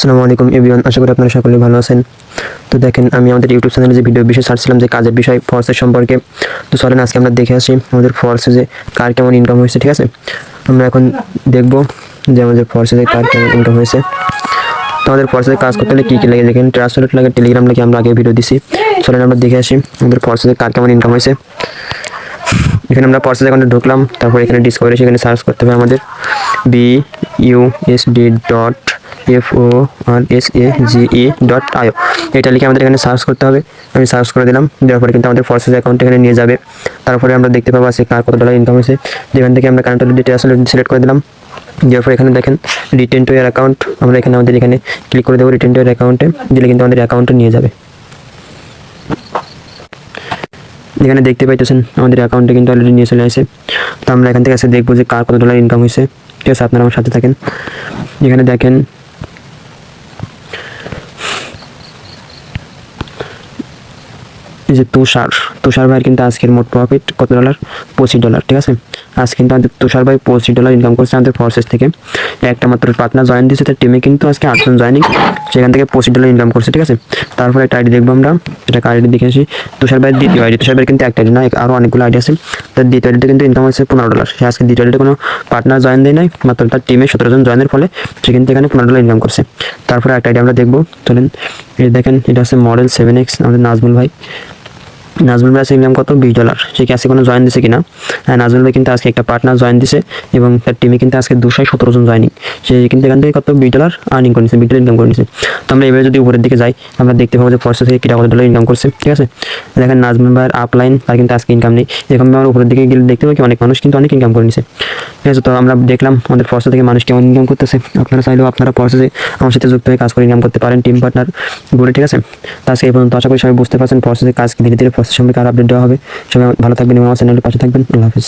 আসসালামু আলাইকুম এভরিওয়ান, আশা করি আপনারা সকলেই ভালো আছেন। তো দেখেন, আমি আমাদের ইউটিউব চ্যানেলে যে ভিডিও বিষয় ছাড়ছিলাম যে কাজের বিষয় ফোর্সের সম্পর্কে। তো চলেন আজকে আমরা দেখে আসি আমাদের ফোর্সে যে কার কেমন ইনকাম হয়েছে। ঠিক আছে, আমরা এখন দেখব যে আমাদের ফোর্সে যে কার কেমন ইনকাম হয়েছে। তো আমাদের ফোর্সে কাজ করতে হলে কী কী লাগে দেখেন, ট্রান্সলেট লাগে, টেলিগ্রাম লাগে, আমরা আগে ভিডিও দিছি। চলেন আমরা দেখে আসি আমাদের ফোর্সে কার কেমন ইনকাম হয়েছে। এখানে আমরা ফোর্সেস অ্যাকাউন্টে ঢুকলাম, তারপর এখানে ডিসকভারি, সেখানে সার্চ করতে হবে আমাদের BUSD.FORSAGE.IO। এটা লিখে আমাদের এখানে সার্চ করতে হবে। আমি সার্চ করে দিলাম, দেওয়ার পরে কিন্তু আমাদের ফোর্সেস অ্যাকাউন্ট এখানে নিয়ে যাবে। তারপরে আমরা দেখতে পাবো আছে কার কত ডলার ইনকাম হয়েছে। যেখান থেকে আমরা কারেন্ট ডিটেলস সিলেক্ট করে দিলাম, দেওয়ার পরে এখানে দেখেন রিটেন টু ইয়ার অ্যাকাউন্ট, আমরা এখানে আমাদের এখানে ক্লিক করে দেবো রিটেন টু ইয়ার অ্যাকাউন্টে, দিলে কিন্তু আমাদের অ্যাকাউন্টে নিয়ে যাবে। এখানে দেখতে পাইতেছেন আমাদের অ্যাকাউন্টে কিন্তু অলরেডি নিয়ে চলে আসে। তো আমরা এখান থেকে দেখবো যে কার কত ডলার ইনকাম হয়েছে। ঠিক আছে, আপনারা আমার সাথে থাকেন। এখানে দেখেন এই যে তুষার ভাইয়ের কিন্তু আজকের মোট প্রফিট কত ডলার, $25। ঠিক আছে, আজ কিন্তু আমাদের তুষার ভাই $25 ইনকাম করছে আমাদের ফোর্সেস থেকে। একটা মাত্র পার্টনার জয়েন দিয়েছে, তার টিমে কিন্তু আজকে 8 জন জয়েনিং, সেখান থেকে $25 ইনকাম করছে। ঠিক আছে, তারপরে একটা আইডি দেখবো আমরা, এটা আইডি দেখে আসি। তুষার ভাইয়ের দ্বিতীয় আইডি, তুষার ভাইয়ের কিন্তু একটা আইডি না, আরও অনেকগুলো আইডি আছে। তার দ্বিতীয় আইডিতে কিন্তু ইনকাম হচ্ছে $15। সে আজকে দ্বিতীয় আইডিতে কোনো পার্টনার জয়েন দেয় নাই, মাত্র তার টিমে 17 জন জয়েনের ফলে সে কিন্তু এখানে $15 ইনকাম করছে। তারপরে একটা আইডি আমরা দেখবো, চলেন। এই দেখেন, এটা হচ্ছে মডেল 7X, আমাদের নাজমুল ভাই আজকে ইনকাম কত, $20। সে কি আজকে কোনো জয়েন দিছে কিনা? হ্যাঁ, নাজমুল ভাই কিন্তু আজকে একটা পার্টনার জয়েন দিছে এবং তার টিমে কিন্তু আজকে 217 জন জয়েনিং। সে কিন্তু এখান থেকে কত $20 আর্নিং করে নিচ্ছে, $20 ইনকাম করে নিচ্ছে। তো আমরা এবারে যদি উপরের দিকে যাই, আমরা দেখতে পাবো যে ফোর্সে থেকে কিটা কত ডলার ইনকাম করছে। ঠিক আছে, দেখেন নাজমুল ভাইয়ের আপলাইন, তার কিন্তু আজকে ইনকাম নেই। এরকম আমরা উপরের দিকে গেলে দেখতে পাবো কি অনেক মানুষ কিন্তু অনেক ইনকাম করে নিচ্ছে। ঠিক আছে, তো আমরা দেখলাম আমাদের ফোর্সে থেকে মানুষ কেমন ইনকাম করতেছে। আপনারা চাইলেও আপনারা ফোর্সে আমার সাথে যুক্ত হয়ে কাজ করে ইনকাম করতে পারেন, টিম পার্টনার বলে। ঠিক আছে, তো আজকে এই পর্যন্ত। আশা করি সবাই বুঝতে পারছেন ফোর্সে কাজ ধীরে ধীরে ফোর্সের সঙ্গে কার আপডেট দেওয়া হবে। সবাই ভালো থাকবেন এবং আমার চ্যানেলের পাশে থাকবেন। আল্লাহ হাফিজ।